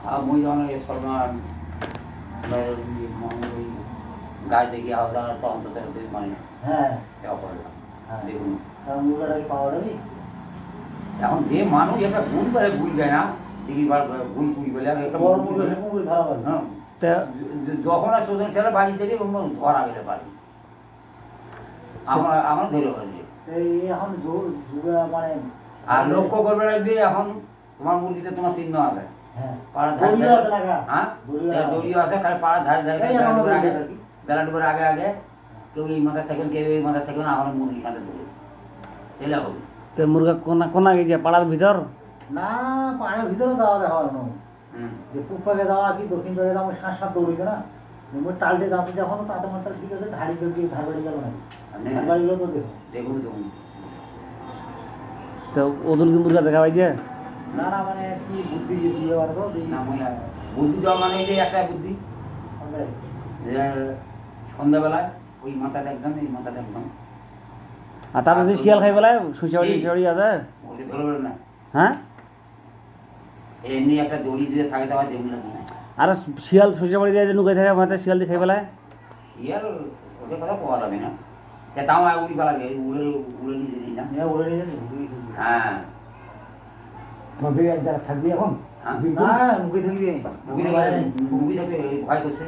আর মই যখন সলমান গাছ দেখি আলাদা তো অন্তত মানে হ্যাঁ করলাম হ্যাঁ দেখুন মুরগাটা পাওয়া যাবে এখন যে মানুষ একটা ভুল করে ভুল যায় না দেখি ভুল কুড়ি বলে একটা বড় মুরগা মুরগি ধরা পাবে হ্যাঁ যখন আর সোজন ছেলে বাড়ি থেকে অন্য ধরা গেলে পারি আমার ধরে পারছি এই এখন মানে আর লক্ষ্য করবে রাখবে এখন তোমার মুরগিতে তোমার চিহ্ন আছে হ্যাঁ পাড়ার দড়িও আছে লাগা হ্যাঁ দড়িও আছে খালি পাড়ার ধারে ধারে বেলা ডুবের আগে আগে কেউ এই মাথায় থাকেন কেউ এই মাথায় থাকেন আমার মুরগির সাথে ধরে এলে হবে তো মুরগা কোনা গেছে পাড়ার ভিতর না পাড়ার ভিতরে যাওয়া দেখা হলো যে পূব পাকে যাওয়া কি দক্ষিণ পাকে যাওয়া সাত দৌড়েছে না টালটে যাতে যখন তাতে মাত্র ঠিক আছে ধাড়ি গিয়ে ধার বাড়ি গেল নাকি ধার বাড়ি গেলো তো দেখো দেখুন দেখুন তো ওজন কি মুরগা দেখা পাইছে না না মানে কি বুদ্ধি দিয়ে পারবো না বুদ্ধি দেওয়া মানে যে একটা বুদ্ধি যে সন্ধ্যাবেলায় ওই মাথাটা একদম এই মাথাটা একদম আর তাতে যদি শিয়াল খাই বেলায় সুচাড়ি আছে ওকে ধরবে না হ্যাঁ এমনি একটা দড়ি দিয়ে থাকে তো আবার যেগুলো না আর শিয়াল সুচাড়ি যায় যে নুকাই থাকে মাথায় শিয়াল দিয়ে খাই বেলায় শিয়াল ওদের কথা পাওয়া যাবে না তাও উড়ি পালাবে উড়ে উড়ে নিয়ে যাবি না ওরে নিয়ে হ্যাঁ থাকবি এখন হ্যাঁ না মুখে থাকবি মুভি দেখে ভয় করছে